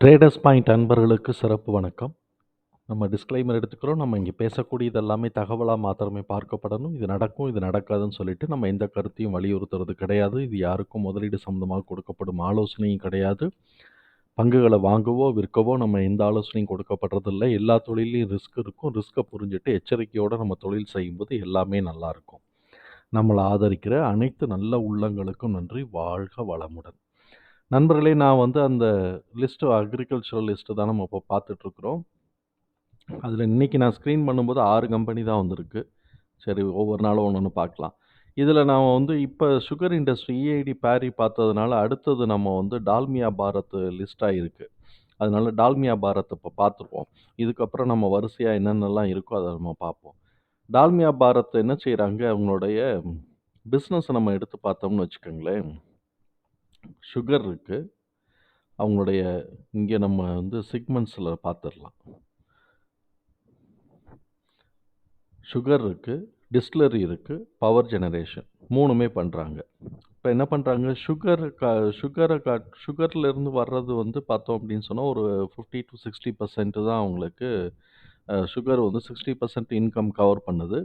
Traders point அன்பர்களுக்கு சிறப்பு வணக்கம். நம்ம டிஸ்க்ளைமர் எடுத்துக்கிறோம். நம்ம இங்கே பேசக்கூடியது எல்லாமே தகவலாக மாத்திரமே பார்க்கப்படணும். இது நடக்கும், இது நடக்காதுன்னு சொல்லிட்டு நம்ம எந்த கருத்தையும் வலியுறுத்துறது கிடையாது. இது யாருக்கும் முதலீடு சம்மந்தமாக கொடுக்கப்படும் ஆலோசனையும் கிடையாது. பங்குகளை வாங்கவோ விற்கவோ நம்ம எந்த ஆலோசனையும் கொடுக்கப்படுறதில்லை. எல்லா தொழிலையும் ரிஸ்க் இருக்கும். ரிஸ்க்கை புரிஞ்சுட்டு எச்சரிக்கையோடு நம்ம தொழில் செய்யும்போது எல்லாமே நல்லாயிருக்கும். நம்மளை ஆதரிக்கிற அனைத்து நல்ல உள்ளங்களுக்கும் நன்றி. வாழ்க வளமுடன். நண்பர்களே, நான் அந்த லிஸ்ட்டு அக்ரிகல்ச்சரல் லிஸ்ட்டு தான் நம்ம இப்போ பார்த்துட்ருக்குறோம். அதில் இன்றைக்கி நான் ஸ்க்ரீன் பண்ணும்போது 6 கம்பெனி தான் வந்திருக்கு. சரி, ஒவ்வொரு நாளும் ஒன்று ஒன்று பார்க்கலாம். இதில் நான் இப்போ சுகர் இண்டஸ்ட்ரி இஐடி பேரி பார்த்ததுனால அடுத்தது நம்ம டால்மியா பாரத் லிஸ்ட் ஆகிருக்கு. அதனால டால்மியா பாரத் இப்போ பார்த்துருவோம். இதுக்கப்புறம் நம்ம வரிசையாக என்னென்னலாம் இருக்கோ அதை நம்ம பார்ப்போம். டால்மியா பாரத் என்ன செய்கிறாங்க, அவங்களுடைய பிஸ்னஸை நம்ம எடுத்து பார்த்தோம்னு வச்சுக்கோங்களேன். சுகர் இருக்குது. அவங்களுடைய இங்கே நம்ம சிக்மெண்ட்ஸில் பார்த்துடலாம். சுகர் இருக்குது, டிஸ்டிலரி இருக்குது, பவர் ஜெனரேஷன் 3மே பண்ணுறாங்க. இப்போ என்ன பண்ணுறாங்க, சுகர்லேருந்து வர்றது பார்த்தோம் அப்படின்னு சொன்னால் ஒரு 50 to 60% தான் அவங்களுக்கு சுகர் 60% இன்கம் கவர் பண்ணுது.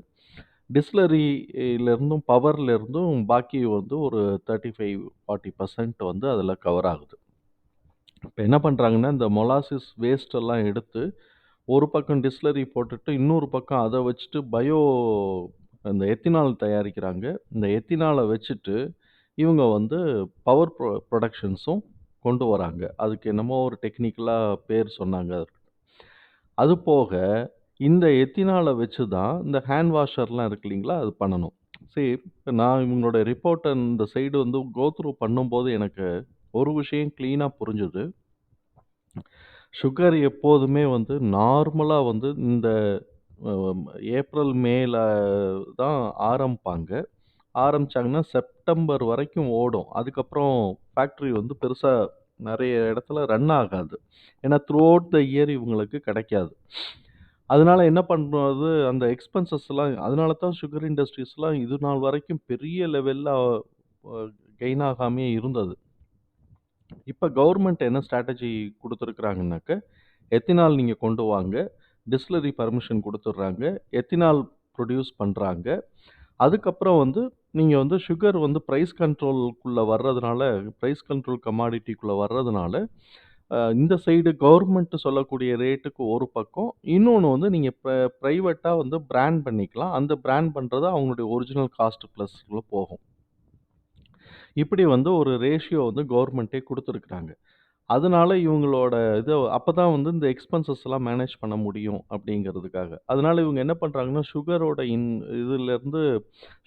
டிஸ்டிலரியிலேருந்தும் பவர்லேருந்தும் பாக்கி ஒரு 35-40% அதில் கவர் ஆகுது. இப்போ என்ன பண்ணுறாங்கன்னா, இந்த மொலாசிஸ் வேஸ்ட்டெல்லாம் எடுத்து ஒரு பக்கம் டிஸ்டிலரி போட்டுட்டு இன்னொரு பக்கம் அதை வச்சுட்டு இந்த எத்தினால் தயாரிக்கிறாங்க. இந்த எத்தினாலை வச்சுட்டு இவங்க பவர் ப்ரொடக்ஷன்ஸும் கொண்டு வராங்க. அதுக்கு என்னமோ ஒரு டெக்னிக்கலாக பேர் சொன்னாங்க. அது போக இந்த எத்தினாலை வச்சு தான் இந்த ஹேண்ட் வாஷர்லாம் இருக்கு இல்லைங்களா, அது பண்ணணும். சரி, நான் இவங்களோட ரிப்போர்ட்டை இந்த சைடு கோ த்ரூ பண்ணும்போது எனக்கு ஒரு விஷயம் க்ளீனாக புரிஞ்சுது. சுகர் எப்போதுமே நார்மலாக இந்த ஏப்ரல் மேல தான் ஆரம்பிச்சாங்கன்னா செப்டம்பர் வரைக்கும் ஓடும். அதுக்கப்புறம் ஃபேக்ட்ரி பெருசாக நிறைய இடத்துல ரன் ஆகாது. ஏன்னா த்ரூ அவுட் த இயர் இவங்களுக்கு கிடைக்காது. அதனால என்ன பண்ணுறது, அந்த எக்ஸ்பென்சஸ்லாம், அதனால தான் சுகர் இண்டஸ்ட்ரீஸ்லாம் இது நாள் வரைக்கும் பெரிய லெவலில் கெயின் ஆகாமே இருந்தது. இப்போ கவர்மெண்ட் என்ன ஸ்ட்ராட்டஜி கொடுத்துருக்குறாங்கனாக்க, எத்தினால் நீங்கள் கொண்டு வாங்க, டிஸ்டிலரி பர்மிஷன் கொடுத்துட்றாங்க, எத்தினால் ப்ரொடியூஸ் பண்ணுறாங்க. அதுக்கப்புறம் நீங்கள் சுகர் ப்ரைஸ் கண்ட்ரோலுக்குள்ளே வர்றதுனால, ப்ரைஸ் கண்ட்ரோல் கமாடிட்டிக்குள்ளே வர்றதுனால இந்த சைடு கவர்மெண்ட் சொல்லக்கூடிய ரேட்டுக்கு ஒரு பக்கம், இன்னொன்று நீங்கள் ப்ரைவேட்டாக பிராண்ட் பண்ணிக்கலாம். அந்த பிராண்ட் பண்ணுறது அவங்களுடைய ஒரிஜினல் காஸ்ட் ப்ளஸ்க்குள்ளே போகும். இப்படி ஒரு ரேஷியோ கவர்மெண்ட்டே கொடுத்துருக்குறாங்க. அதனால இவங்களோட அப்போ தான் இந்த எக்ஸ்பென்சஸ்லாம் மேனேஜ் பண்ண முடியும் அப்படிங்கிறதுக்காக. அதனால இவங்க என்ன பண்ணுறாங்கன்னா, சுகரோட இதிலேருந்து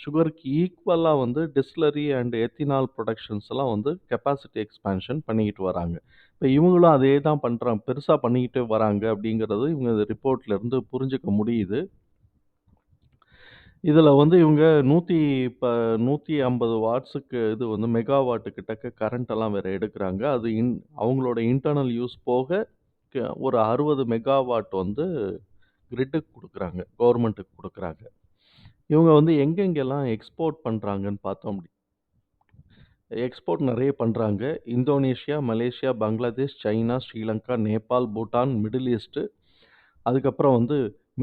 சுகருக்கு ஈக்குவலாக டிஸ்டிலரி அண்ட் எத்தினால் ப்ரொடக்ஷன்ஸ்லாம் கெப்பாசிட்டி எக்ஸ்பான்ஷன் பண்ணிக்கிட்டு வராங்க. இப்போ இவங்களும் அதே தான் பண்ணுறாங்க, பெருசாக பண்ணிக்கிட்டே வராங்க அப்படிங்கிறது இவங்க ரிப்போர்ட்லேருந்து புரிஞ்சுக்க முடியுது. இதில் இவங்க 150 வாட்ஸுக்கு மெகாவாட்டு கிட்டக்க கரண்ட்டெல்லாம் வேறு எடுக்கிறாங்க. அது அவங்களோட இன்டர்னல் யூஸ் போக ஒரு 60 மெகாவாட் கிரிட்டுக்கு கொடுக்குறாங்க, கவர்மெண்ட்டுக்கு கொடுக்குறாங்க. இவங்க எங்கெங்கெல்லாம் எக்ஸ்போர்ட் பண்ணுறாங்கன்னு பார்த்தோம். எக்ஸ்போர்ட் நிறைய பண்ணுறாங்க. Indonesia, Malaysia, Bangladesh, China, Sri Lanka, Nepal, Bhutan, middle east, அதுக்கப்புறம்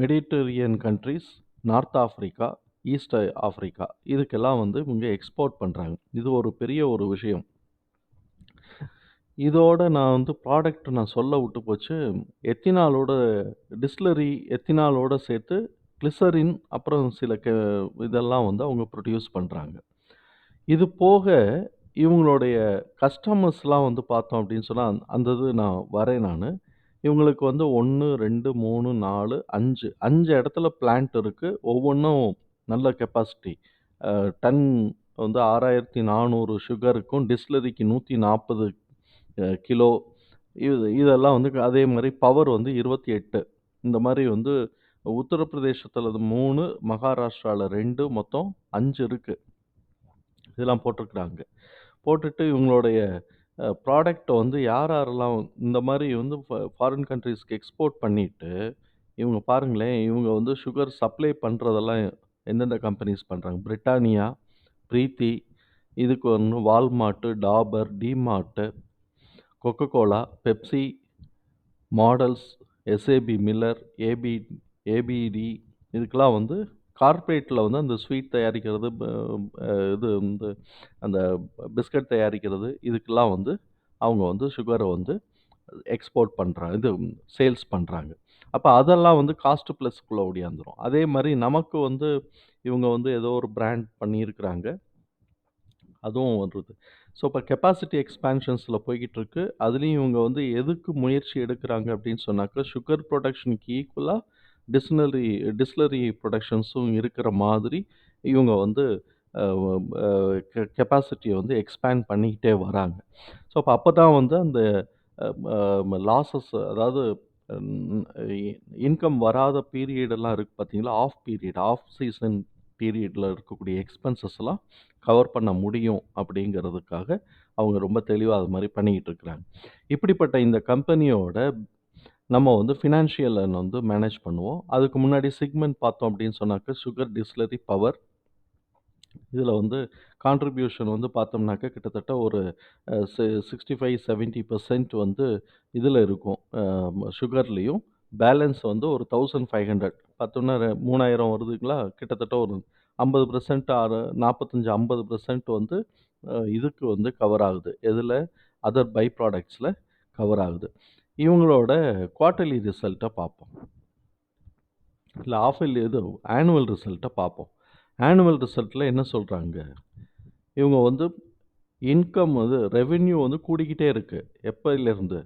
Mediterranean countries, north Africa, east Africa, இதுக்கெல்லாம் இவங்க எக்ஸ்போர்ட் பண்ணுறாங்க. இது ஒரு பெரிய ஒரு விஷயம். இதோட நான் ப்ராடக்ட் நான் சொல்ல விட்டு போச்சு. எத்தினாலோட டிஸ்டிலரி எத்தினாலோட சேர்த்து கிளிசரின், அப்புறம் சில இதெல்லாம் அவங்க ப்ரொடியூஸ் பண்ணுறாங்க. இது போக இவங்களுடைய கஸ்டமர்ஸ்லாம் பார்த்தோம் அப்படின்னு சொன்னால், அந்த இது நான் வரேன் நான். இவங்களுக்கு 1, 2, 3, 4, 5 இடத்துல பிளான்ட் இருக்குது. ஒவ்வொன்றும் நல்ல கெப்பாசிட்டி. டன் 6400 சுகருக்கும் டிஸ்டிலரிக்கு 140 கிலோ. இதெல்லாம் அதே மாதிரி பவர் 28. இந்த மாதிரி உத்தரப்பிரதேசத்தில் 3, மகாராஷ்டிராவில் 2, மொத்தம் 5 இருக்குது. இதெல்லாம் போட்டிருக்கிறாங்க. போட்டுட்டு இவங்களுடைய ப்ராடக்ட்டை யாரெல்லாம் இந்த மாதிரி ஃபாரின் கண்ட்ரீஸ்க்கு எக்ஸ்போர்ட் பண்ணிவிட்டு, இவங்க பாருங்களேன், இவங்க சுகர் சப்ளை பண்ணுறதெல்லாம் எந்தெந்த கம்பெனிஸ் பண்ணுறாங்க. பிரிட்டானியா, பிரீத்தி, இதுக்கு Walmart, Dabur, DMart, Coca Cola, Pepsi, models, SABMiller, AB ABD இதுக்கெல்லாம் வந்து கார்ப்பரேட்ல வந்து அந்த ஸ்வீட் தயாரிக்கிறது, இது வந்து அந்த பிஸ்கட் தயாரிக்கிறது இதுக்கெல்லாம் வந்து அவங்க வந்து சுகர வந்து எக்ஸ்போர்ட் பண்றாங்க. இது சேல்ஸ் பண்றாங்க. அப்ப அதெல்லாம் வந்து காஸ்ட் ப்ளஸ்க்குள்ள ஒடியாந்துரும். அதே மாரி நமக்கு வந்து இவங்க வந்து ஏதோ ஒரு பிராண்ட் பண்ணியிருக்கிறாங்க. அதுவும் வருது. ஸோ, இப்ப கெப்பாசிட்டி எக்ஸ்பான்ஷன்ஸ்ல போய்க்கிட்டுருக்கு. அதுலயும் இவங்க வந்து எதுக்கு முயற்சி எடுக்குறாங்க அப்படின்னு சொன்னாக்கா, சுகர் புரொடக்ஷனுக்கு ஈக்குவலா டிஸ்டிலரி டிஸ்டிலரி புரொடக்ஷன்ஸும் இருக்கிற மாதிரி இவங்க வந்து அ அ கெப்பாசிட்டிய வந்து எக்ஸ்பேண்ட் பண்ணிக்கிட்டே வராங்க. ஸோ, அப்பதான் வந்து அந்த லாஸஸ் அதாவது ம் இ இன்கம் வராத பீரியடெல்லாம் இருக்கு பார்த்தீங்களா? ஆஃப் பீரியட், ஆஃப் சீசன் பீரியட்ல இருக்கக்கூடிய எக்ஸ்பென்சஸ்லாம் கவர் பண்ண முடியும் அப்படிங்கிறதுக்காக, அவங்க ரொம்ப தெளிவா அது மாரி பண்ணிக்கிட்டு இருக்கிறாங்க. இப்படிப்பட்ட இந்த கம்பெனியோட நம்ம வந்து ஃபினான்ஷியல் வந்து மேனேஜ் பண்ணுவோம். அதுக்கு முன்னாடி செக்மென்ட் பார்த்தோம் அப்படின்னு சொன்னாக்க, சுகர் டிஸ்டிலரி பவர் இதில வந்து கான்ட்ரிபியூஷன் வந்து பார்த்தோம்னாக்க கிட்டத்தட்ட ஒரு 65, 70% வந்து இதில இருக்கும். சுகர்லயும். பேலன்ஸ் வந்து ஒரு 1500 பார்த்தோம்னா 3000 வருதுங்களா? கிட்டத்தட்ட ஒரு 50% 45, 50% வந்து இதுக்கு வந்து கவர் ஆகுது. எதுல? அதர் பை ப்ராடக்ட்ஸ்ல கவர் ஆகுது. இவங்களோட குவார்ட்டர்லி ரிசல்ட்ட பார்ப்போம். இல்ல ஹாஃப் இயர்லி இது ஆனுவல் ரிசல்ட்ட பார்ப்போம். ஆனுவல் ரிசல்ட்ல என்ன சொல்றாங்க? இவங்க வந்து இன்கம் வந்து ரெவென்யூ வந்து கூடிக்கிட்டே இருக்கு. எப்பயிலேருந்து?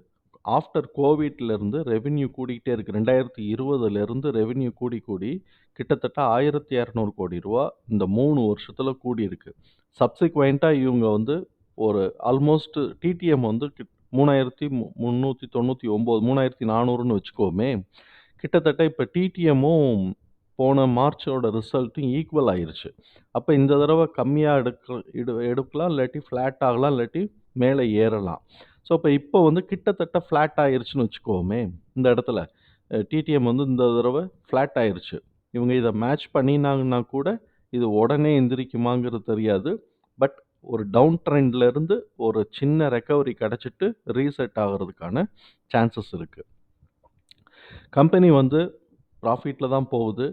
ஆஃப்டர் கோவிட்லேருந்து ரெவென்யூ கூடிக்கிட்டே இருக்கு. 2020லேருந்து ரெவென்யூ கூடி கூடி கிட்டத்தட்ட ரூ. 1200 கோடி இந்த 3 வருஷத்துல கூடியிருக்கு. சப்சிக்வென்ட்டா இவங்க வந்து ஒரு ஆல்மோஸ்ட் டிடிஎம் வந்து 3399 3400ன்னு வச்சுக்குவோமே. கிட்டத்தட்ட இப்ப டிடிஎம்மும் போன மார்ச்சோட ரிசல்ட்டும் ஈக்குவல் ஆயிருச்சு. அப்ப இந்த தடவ கம்மியா எடுக்கலாம். இல்லாட்டி ஃப்ளாட் ஆகலாம். இல்லாட்டி மேல ஏறலாம். ஸோ, இப்ப வந்து கிட்டத்தட்ட ஃப்ளாட் ஆயிருச்சுன்னு வச்சுக்குவோமே, இந்த இடத்துல. டிடிஎம் வந்து இந்த தடவ ஃப்ளாட் ஆயிருச்சு. இவங்க இத மேட்ச் பண்ணினாங்கன்னா கூட, இது உடனே எந்திரிக்குமாங்கிறது தெரியாது. பட் ஒரு டவுன் ட்ரெண்ட்ல இருந்து ஒரு சின்ன ரெக்கவரி கிடைச்சிட்டு, ரீசெட் ஆகுறதுக்கான சான்சஸ் இருக்கு. கம்பெனி வந்து ப்ராஃபிட்ல தான் போகுது.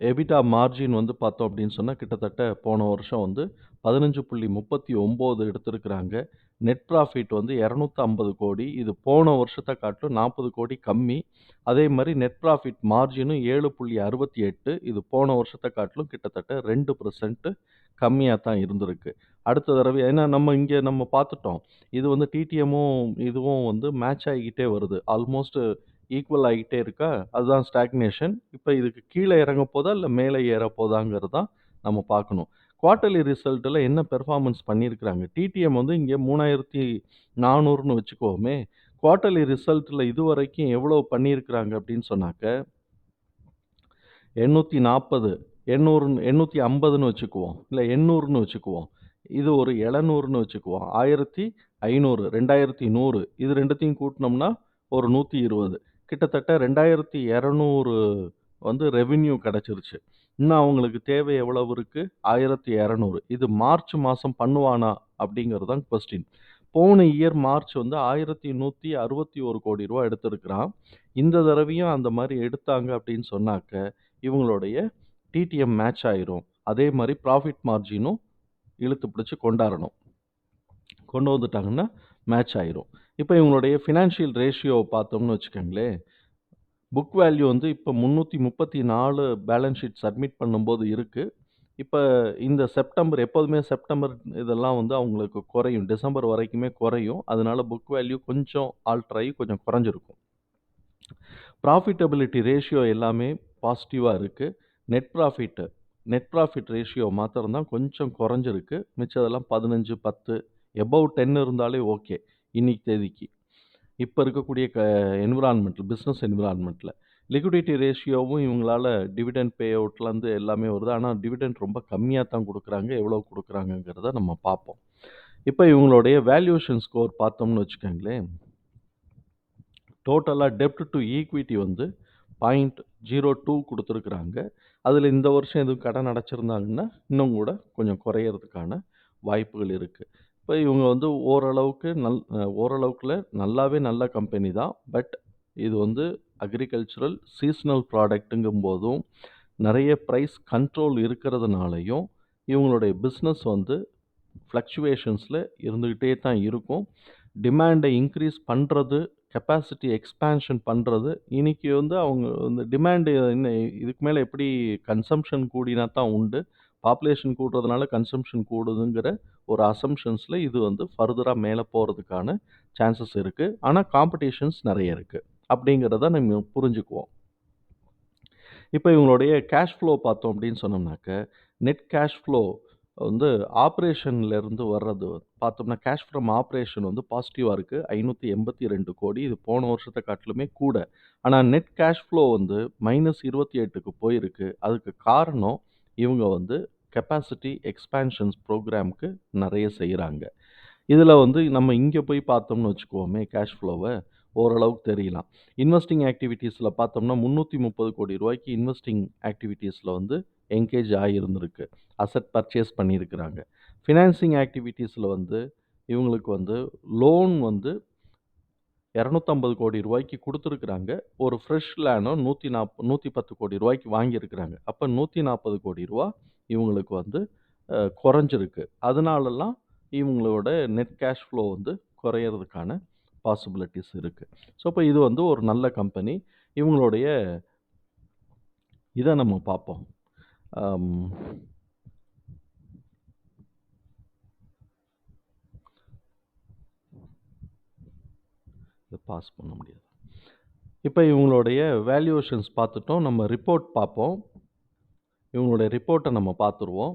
எபிட்டா மார்ஜின் வந்து பார்த்தோம் அப்படின்னு சொன்னா, கிட்டத்தட்ட போன வருஷம் வந்து 15.39 எடுத்திருக்கிறாங்க. நெட் ப்ராஃபிட் வந்து 250 கோடி. இது போன வருஷத்த காட்டிலும் 40 கோடி கம்மி. அதே மாரி நெட் ப்ராஃபிட் மார்ஜினும் 7.68 இது போன வருஷத்த காட்டிலும் கிட்டத்தட்ட 2% கம்மியா தான் இருந்திருக்கு. அடுத்த தடவை ஏன்னா நம்ம பார்த்துட்டோம். இது வந்து டிடிஎம்மும் இதுவும் வந்து மேட்ச் ஆகிக்கிட்டே வருது. ஆல்மோஸ்ட் ஈக்குவல் ஆகிட்டே இருக்கா, அதுதான் ஸ்டாக்னேஷன். இப்ப இதுக்கு கீழ இறங்க போதா, இல்ல மேல ஏற போதாங்கிறது தான் நம்ம பார்க்கணும். குவார்ட்டர்லி ரிசல்ட்ல என்ன பெர்ஃபார்மன்ஸ் பண்ணியிருக்கிறாங்க? டிடிஎம் வந்து இங்க 3400ன்னு வச்சுக்குவோமே. குவார்ட்டர்லி ரிசல்ட்ல இதுவரைக்கும் எவ்வளவு பண்ணியிருக்கிறாங்க அப்படின்னு சொன்னாக்க, 840 800 850ன்னு வச்சுக்குவோம். இல்ல 800ன்னு வச்சுக்குவோம். இது ஒரு 700ன்னு வச்சுக்குவோம். 1500 2100 இது 2த்தையும் கூட்டுனோம்னா ஒரு 120 கிட்டத்தட்ட 2200 வந்து ரெவென்யூ கிடைச்சிருச்சு. இன்னும் அவங்களுக்கு தேவை எவ்வளவு இருக்கு? 1200 இது மார்ச் மாசம் பண்ணுவானா? அப்படிங்கிறது தான் கொஸ்டின். போன இயர் மார்ச் வந்து ரூ. 1161 கோடி எடுத்திருக்கிறான். இந்த தடவையும் அந்த மாரி எடுத்தாங்க அப்படின்னு சொன்னாக்க, இவங்களுடைய டிடிஎம் மேட்ச் ஆயிரும். அதே மாரி ப்ராஃபிட் மார்ஜினும் இழுத்து பிடிச்சு கொண்டாறணும். கொண்டு வந்துட்டாங்கன்னா மேட்ச் ஆயிரும். இப்ப இவங்களுடைய ஃபினான்ஷியல் ரேஷியோவ பார்த்தோம்னு வச்சுக்கோங்களேன், புக் வேல்யூ வந்து இப்ப 334 பேலன்ஸ் ஷீட் சப்மிட் பண்ணும்போது இருக்கு. இப்ப இந்த செப்டம்பர் எப்போதுமே செப்டம்பர் இதெல்லாம் வந்து அவங்களுக்கு குறையும். டிசம்பர் வரைக்குமே குறையும். அதனால புக் வேல்யூ கொஞ்சம் ஆல்டர் ஆகி கொஞ்சம் குறைஞ்சிருக்கும். ப்ராஃபிட்டபிலிட்டி ரேஷியோ எல்லாமே பாசிட்டிவா இருக்கு. Net profit net profit ratio மாத்திரம் தான் கொஞ்சம் குறைஞ்சிருக்கு. மிச்சதெல்லாம் 15, 10 எபோவ் 10 இருந்தாலே ஓகே. இன்னைக்கு தேதிக்கு. இப்ப இருக்கக்கூடிய பிசினஸ் என்விரான்மென்ட்ல. லிக்விடிட்டி ரேஷியோவும் இவங்களால டிவிடெண்ட் பே அவுட்லேருந்து எல்லாமே வருது. ஆனா டிவிடெண்ட் ரொம்ப கம்மியா தான் குடுக்குறாங்க. எவ்வளவு குடுக்குறாங்கங்கிறத நம்ம பார்ப்போம். இப்ப இவங்களுடைய வேல்யூவேஷன் ஸ்கோர் பார்த்தோம்னு வச்சுக்கோங்களேன். டோட்டலா டெப்ட் டூ ஈக்விட்டி வந்து 0.02 குடுத்துருக்குறாங்க. அதுல இந்த வருஷம் எதுவும் கடன் அடைச்சிருந்தாங்கன்னா, இன்னும் கூட கொஞ்சம் குறையறதுக்கான வாய்ப்புகள் இருக்கு. இப்ப இவங்க வந்து ஓரளவுக்குல நல்லாவே நல்ல கம்பெனி தான். பட் இது வந்து அக்ரிகல்ச்சுரல் சீசனல் ப்ராடக்ட்டுங்கும்போதும், நெறைய பிரைஸ் கண்ட்ரோல் இருக்கிறதுனாலயும், இவங்களுடைய பிசினஸ் வந்து ஃப்ளக்சுவேஷன்ஸ்ல இருந்துகிட்டே தான் இருக்கும். டிமாண்ட இன்கிரீஸ் பண்றது, கெப்பாசிட்டி எக்ஸ்பான்ஷன் பண்றது, இன்னைக்கு வந்து அவங்க இந்த டிமாண்ட் என்ன இதுக்கு மேல எப்படி கன்சம்ப்ஷன் கூடினா தான் உண்டு. பாப்புலேஷன் கூடுறதுனால கன்சம்ப்ஷன் கூடுதுங்கிற ஒரு அசம்ப்ஷன்ஸ்ல இது வந்து ஃபர்தரா மேல போறதுக்கான சான்சஸ் இருக்கு. ஆனா காம்படிஷன்ஸ் நெறைய இருக்கு. அப்படிங்கிறத நம்ம புரிஞ்சுக்குவோம். இப்ப இவங்களுடைய கேஷ் ஃப்ளோ பார்த்தோம் அப்படின்னு சொன்னோம்னாக்க, நெட் கேஷ் ஃப்ளோ வந்து ஆப்பரேஷன்ல இருந்து வர்றது பார்த்தோம்னா, கேஷ் ஃப்ரம் ஆப்பரேஷன் வந்து பாசிட்டிவா இருக்கு. 582,00,00,000 இது போன வருஷத்த காட்டிலுமே கூட. ஆனா நெட் கேஷ் ஃப்ளோ வந்து -28க்கு போயிருக்கு. அதுக்கு காரணம் இவங்க வந்து கெப்பாசிட்டி எக்ஸ்பான்ஷன்ஸ் புரோகிராம்க்கு நெறைய செய்றாங்க. இதுல வந்து நம்ம இங்க போய் பார்த்தோம்னு வச்சுக்குவோமே கேஷ் ஃப்ளோவ, ஓரளவுக்கு தெரியலாம். இன்வெஸ்டிங் ஆக்டிவிட்டீஸ்ல பார்த்தோம்னா, ரூ. 330,00,00,000 இன்வெஸ்டிங் ஆக்டிவிட்டீஸ்ல வந்து என்கேஜ் ஆகியிருந்திருக்கு. அசெட் பர்ச்சேஸ் பண்ணியிருக்கிறாங்க. ஃபினான்சிங் ஆக்டிவிட்டீஸ்ல வந்து இவங்களுக்கு வந்து லோன் வந்து ரூ. 250,00,00,000 குடுத்துருக்கிறாங்க. ஒரு ஃப்ரெஷ் லேண்டும் ரூ. 110,00,00,000 வாங்கியிருக்கிறாங்க. அப்ப ரூ. 140,00,00,000 இவங்களுக்கு வந்து குறைஞ்சிருக்கு. அதனாலலாம் இவங்களோட நெட் கேஷ் ஃப்ளோ வந்து குறையறதுக்கான பாசிபிலிட்டீஸ் இருக்கு. ஸோ, அப்ப இது வந்து ஒரு நல்ல கம்பெனி. இவங்களுடைய இத நம்ம பார்ப்போம். அம் இத பாஸ் பண்ண முடியாது. இப்ப இவங்களுடைய வேல்யூவேஷன்ஸ் பார்த்துட்டோம். நம்ம ரிப்போர்ட் பார்ப்போம். இவங்களுடைய ரிப்போர்ட்ட நம்ம பார்த்துருவோம்.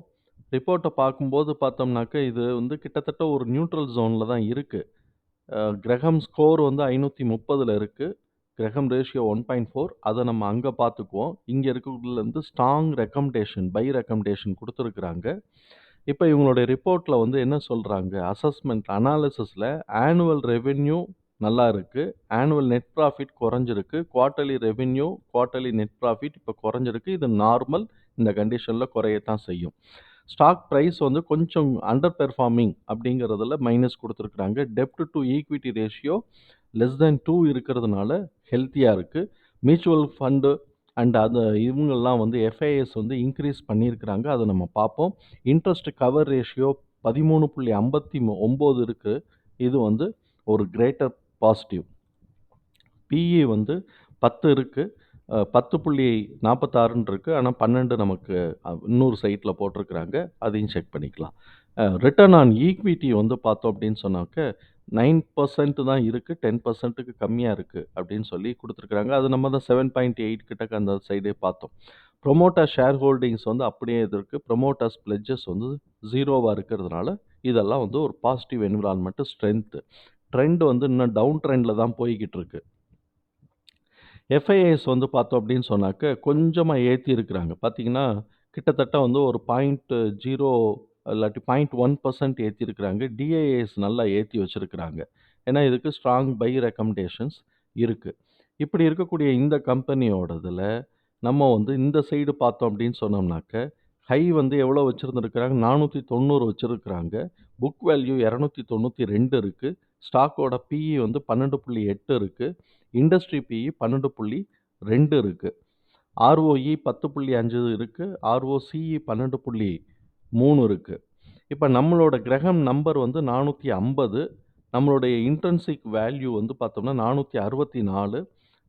ரிப்போர்ட்ட பார்க்கும்போது பார்த்தோம்னாக்க, இது வந்து கிட்டத்தட்ட ஒரு நியூட்ரல் ஜோன்ல தான் இருக்கு. கிரஹாம் ஸ்கோர் வந்து 530ல இருக்கு. கிரஹாம் ரேஷியோ 1.4 அத நம்ம அங்க பார்த்துக்குவோம். இங்க இருக்கறதுலருந்து ஸ்ட்ராங் ரெக்கமெண்டேஷன், பை ரெக்கமெண்டேஷன் குடுத்துருக்காங்க. இப்ப இவங்களுடைய ரிப்போர்ட்ல வந்து என்ன சொல்றாங்க, அசஸ்மென்ட் அனாலிசிஸ்ல ஆனுவல் ரெவென்யூ நல்லா இருக்கு. ஆனுவல் நெட் ப்ராஃபிட் குறைஞ்சிருக்கு. Quarterly revenue, quarterly net profit இப்ப குறைஞ்சிருக்கு. இது நார்மல். இந்த கண்டிஷன்ல குறையத்தான் செய்யும். ஸ்டாக் பிரைஸ் வந்து கொஞ்சம் அண்டர் பெர்ஃபார்மிங் அப்படிங்கிறதுல மைனஸ் குடுத்துருக்காங்க. டெப்ட் to equity ratio less than 2 இருக்கிறதுனால ஹெல்த்தியா இருக்கு. மியூச்சுவல் ஃபண்ட் அண்ட் இவங்கலாம் வந்து எஃப்ஐஎஸ் வந்து இன்கிரீஸ் பண்ணியிருக்கிறாங்க. அத நம்ம பார்ப்போம். இன்ட்ரஸ்ட் கவர் ரேஷியோ 13.59 இருக்கு. இது வந்து ஒரு கிரேட்டர் பாசிட்டிவ். பிஇ வந்து 10 இருக்கு. 10.46ன்னு இருக்கு. ஆனா 12 நமக்கு இன்னொரு சைட்ல போட்டிருக்கிறாங்க. அதையும் செக் பண்ணிக்கலாம். ரிட்டர்ன் ஆன் ஈக்விட்டி வந்து பார்த்தோம் அப்படின்னு சொன்னாக்க 9% தான் இருக்கு. 10%க்கு கம்மியா இருக்கு அப்படின்னு சொல்லி குடுத்துருக்காங்க. அது நம்ம தான் 7.8 கிட்டக்க அந்த சைடே பார்த்தோம். புரமோட்டர் ஷேர் ஹோல்டிங்ஸ் வந்து அப்படியே இது இருக்கு. புரமோட்டர்ஸ் பிளெட்ஜஸ் வந்து 0வா இருக்கிறதுனால, இதெல்லாம் வந்து ஒரு பாசிட்டிவ் என்விரான்மென்ட் ஸ்ட்ரென்த். ட்ரெண்ட் வந்து இன்னும் டவுன் ட்ரெண்ட்ல தான் போய்க்கிட்டு இருக்கு. எஃப்ஐஎஸ் வந்து பார்த்தோம் அப்படின்னு சொன்னாக்க, கொஞ்சமா ஏத்தி இருக்கிறாங்க. பார்த்தீங்கன்னா, கிட்டத்தட்ட வந்து ஒரு 0.0 இல்லாட்டி 0.1% ஏத்தியிருக்கிறாங்க. டிஐஏஎஸ் நல்லா ஏத்தி வச்சிருக்கிறாங்க. ஏன்னா, இதுக்கு ஸ்ட்ராங் பை ரெக்கமெண்டேஷன்ஸ் இருக்கு. இப்படி இருக்கக்கூடிய இந்த கம்பெனியோடதுல, நம்ம வந்து இந்த சைடு பார்த்தோம் அப்படின்னு சொன்னோம்னாக்க, ஹை வந்து எவ்வளோ வச்சிருந்திருக்கிறாங்க? 490 வச்சிருக்கிறாங்க. புக் வேல்யூ 292 இருக்கு. ஸ்டாக்கோட பிஇ வந்து 12.8 இருக்கு. இண்டஸ்ட்ரி பிஇ 12.2 இருக்கு. ஆர்ஓஇ 10.5 இருக்கு. ஆர்ஓசிஇ 12.3 இருக்கு. இப்ப நம்மளோட கிரஹாம் நம்பர் வந்து 450. நம்மளுடைய இன்ட்ரின்சிக் வேல்யூ வந்து பார்த்தோம்னா 464.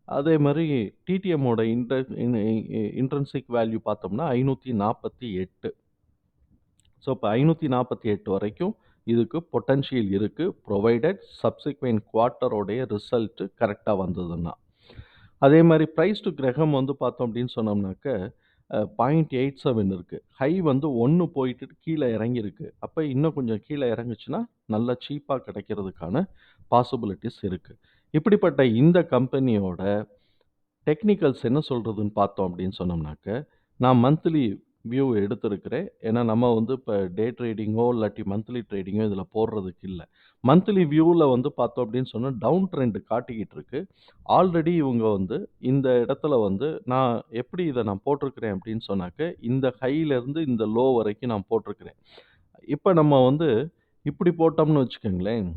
அதே மாரி டிடிஎம்மோட இன்ட்ரின்சிக் வேல்யூ பார்த்தோம்னா 548. ஸோ, இப்ப 548 வரைக்கும் இதுக்கு பொட்டன்ஷியல் இருக்கு. புரொவைடட் சப்சிக்வென்ட் குவார்ட்டரோடைய ரிசல்ட் கரெக்ட்டா வந்ததுன்னா. அதே மாரி பிரைஸ் டூ கிரஹாம் வந்து பார்த்தோம் அப்படின்னு சொன்னோம்னாக்க, 0.87 இருக்கு. ஹை வந்து 1 போயிட்டு கீழ இறங்கியிருக்கு. அப்ப இன்னும் கொஞ்சம் கீழ இறங்குச்சுன்னா, நல்லா சீப்பா கிடைக்கிறதுக்கான பாசிபிலிட்டீஸ் இருக்கு. இப்படிப்பட்ட இந்த கம்பெனியோட டெக்னிக்கல்ஸ் என்ன சொல்றதுன்னு பார்த்தோம் அப்படின்னு சொன்னோம்னாக்க, நான் மந்த்லி வியூ எடுத்திருக்கிறேன். ஏன்னா நம்ம வந்து இப்ப டே ட்ரேடிங்கோ இல்லாட்டி மந்த்லி ட்ரேடிங்கோ இதில போடுறதுக்கு இல்ல. மந்த்லி வியூல வந்து பார்த்தோம் அப்படின்னு சொன்னா டவுன் ட்ரெண்ட் காட்டிக்கிட்டு இருக்கு. ஆல்ரெடி இவங்க வந்து இந்த இடத்துல வந்து நான் எப்படி இத நான் போட்டிருக்கிறேன் அப்படின்னு சொன்னாக்க, இந்த ஹைலேருந்து இந்த லோ வரைக்கும் நான் போட்டிருக்கிறேன். இப்ப நம்ம வந்து இப்படி போட்டோம்னு வச்சுக்கங்களேன்,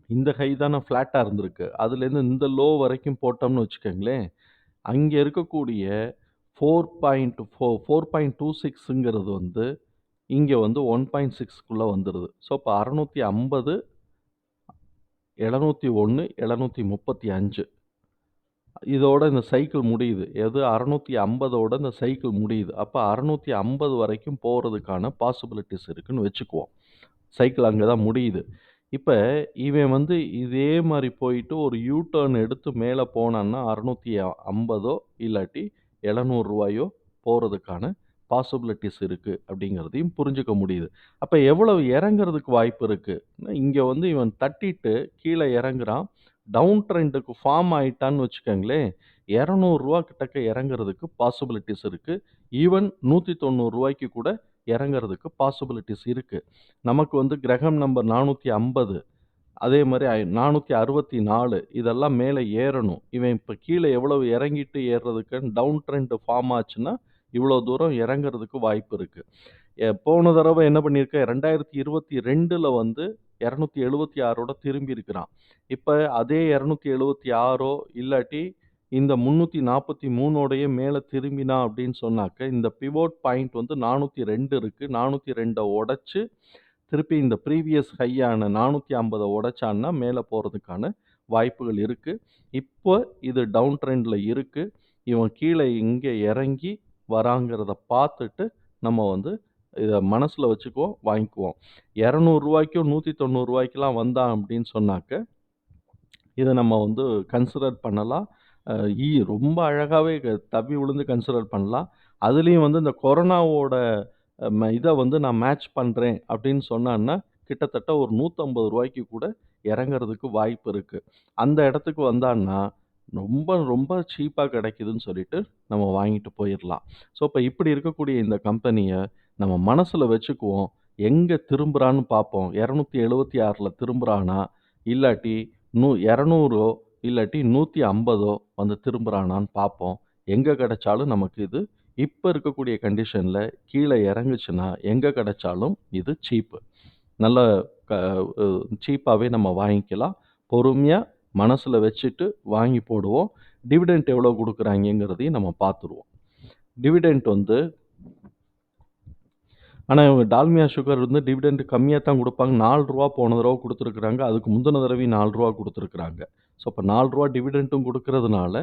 இந்த ஹை தானே ஃப்ளாட்டா இருந்திருக்கு. அதுலேருந்து இந்த லோ வரைக்கும் போட்டோம்னு வச்சுக்கங்களேன், அங்க இருக்கக்கூடிய 4.26ங்கிறது வந்து இங்க வந்து 1.6க்குள்ள வந்துருது. ஸோ, அப்ப 650, 701, 735 இதோட இந்த சைக்கிள் முடியுது. எது 650ஓட இந்த சைக்கிள் முடியுது. அப்ப 650 வரைக்கும் போறதுக்கான பாசிபிலிட்டீஸ் இருக்குன்னு வச்சுக்குவோம். சைக்கிள் அங்க தான் முடியுது. இப்ப இவன் வந்து இதே மாரி போயிட்டு ஒரு யூ டர்ன் எடுத்து மேல போனான்னா 650ஓ இல்லாட்டி ரூ. 700 போறதுக்கான பாசிபிலிட்டீஸ் இருக்கு அப்படிங்கிறதையும் புரிஞ்சுக்க முடியுது. அப்ப எவ்வளவு இறங்குறதுக்கு வாய்ப்பு இருக்கு? இங்க வந்து இவன் தட்டிட்டு கீழ இறங்குறான். டவுன் ட்ரெண்டுக்கு ஃபார்ம் ஆயிட்டான்னு வச்சுக்கங்களேன், ரூ. 200 கிட்டக்க இறங்குறதுக்கு பாசிபிலிட்டீஸ் இருக்கு. ஈவன் ரூ. 190க்கு கூட இறங்குறதுக்கு பாசிபிலிட்டீஸ் இருக்கு. நமக்கு வந்து கிரகம் நம்பர் 450 அதே மாரி 464 இதெல்லாம் மேல ஏறணும். இவன் இப்ப கீழ எவ்வளவு இறங்கிட்டு ஏறுறதுக்கு டவுன் ட்ரெண்ட் ஃபார்ம் ஆச்சுன்னா, இவ்வளோ தூரம் இறங்குறதுக்கு வாய்ப்பு இருக்கு. போன தடவ என்ன பண்ணியிருக்கேன் 2022ல வந்து 276ஓட திரும்பி இருக்கிறான். இப்ப அதே 276ஓ இல்லாட்டி இந்த 343ஓடயே மேல திரும்பினான் அப்படின்னு சொன்னாக்க, இந்த பிவோட் பாயிண்ட் வந்து 402 இருக்கு. 402 உடைச்சு திருப்பி இந்த ப்ரீவியஸ் ஹையான 450 உடைச்சான்னா மேல போறதுக்கான வாய்ப்புகள் இருக்கு. இப்போ இது டவுன் ட்ரெண்ட்ல இருக்கு. இவன் கீழ எங்க இறங்கி வராங்கிறத பார்த்துட்டு நம்ம வந்து இத மனசுல வச்சுக்குவோம், வாங்கிக்குவோம். ரூ. 200க்கும் ரூ. 190க்குலாம் வந்தான் அப்படின்னு சொன்னாக்க, இத நம்ம வந்து கன்சிடர் பண்ணலாம். அ ரொம்ப அழகாவே தவ்வி விழுந்து கன்சிடர் பண்ணலாம். அதுலயும் வந்து இந்த கொரோனாவோட இத வந்து நான் மேட்ச் பண்றேன் அப்படின்னு சொன்னான்னா, கிட்டத்தட்ட ஒரு ரூ. 150க்கு கூட இறங்குறதுக்கு வாய்ப்பு இருக்கு. அந்த இடத்துக்கு வந்தான்னா, ரொம்ப ரொம்ப சீப்பா கிடைக்குதுன்னு சொல்லிட்டு நம்ம வாங்கிட்டு போயிரலாம். ஸோ, இப்ப இப்படி இருக்கக்கூடிய இந்த கம்பெனிய நம்ம மனசுல வச்சுக்குவோம். எங்க திரும்புறான்னு பார்ப்போம். 276ல திரும்புறானா? இல்லாட்டி 200ஓ இல்லாட்டி 150ஓ வந்து திரும்புறானான்னு பார்ப்போம். எங்க கிடைச்சாலும் நமக்கு இது இப்ப இருக்கக்கூடிய கண்டிஷன்ல கீழ இறங்குச்சுன்னா, எங்க கிடைச்சாலும் இது சீப்பு. நல்ல க அ சீப்பாவே நம்ம வாங்கிக்கலாம். பொறுமையா மனசுல வச்சுட்டு வாங்கி போடுவோம். டிவிடெண்ட் எவ்வளோ குடுக்குறாய்ங்கங்கிறதையும் நம்ம பார்த்துருவோம். டிவிடெண்ட் வந்து ஆனா இவங்க டால்மியா சுகர் வந்து டிவிடெண்ட் கம்மியா தான் குடுப்பாங்க. ரூ. 4 போன தடவ குடுத்துருக்காங்க. அதுக்கு முந்தின தடவையும் ரூ. 4 குடுத்துருக்காங்க. ஸோ, அப்ப ரூ. 4 டிவிடெண்ட்டும் குடுக்கறதுனால,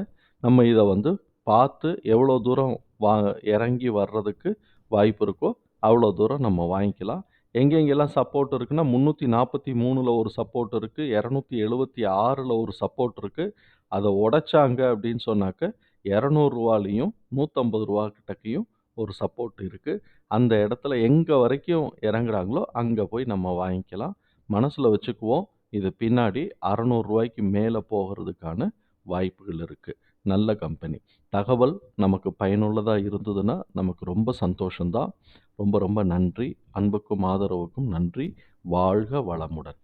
நம்ம இத வந்து பார்த்து எவ்வளோ தூரம் வா இறங்கி வர்றதுக்கு வாய்ப்பு இருக்கோ, அவ்வளோ தூரம் நம்ம வாங்கிக்கலாம். எங்கெங்கெல்லாம் சப்போர்ட் இருக்குன்னா, 343ல ஒரு சப்போர்ட் இருக்கு. 276ல ஒரு சப்போர்ட் இருக்கு. அத உடைச்சாங்க அப்படின்னு சொன்னாக்க, ரூ. 200லயும் ரூ. 150 கிட்டக்கையும் ஒரு சப்போர்ட் இருக்கு. அந்த இடத்துல எங்க வரைக்கும் இறங்குறாங்களோ, அங்க போய் நம்ம வாங்கிக்கலாம். மனசுல வச்சுக்குவோம். இது பின்னாடி ரூ. 600க்கு மேல போகறதுக்கான வாய்ப்புகள் இருக்கு. நல்ல கம்பெனி. தகவல் நமக்கு பயனுள்ளதா இருந்ததுன்னா, நமக்கு ரொம்ப சந்தோஷம் தான். ரொம்ப ரொம்ப நன்றி. அன்புக்கும் ஆதரவுக்கும் நன்றி. வாழ்க வளமுடன்.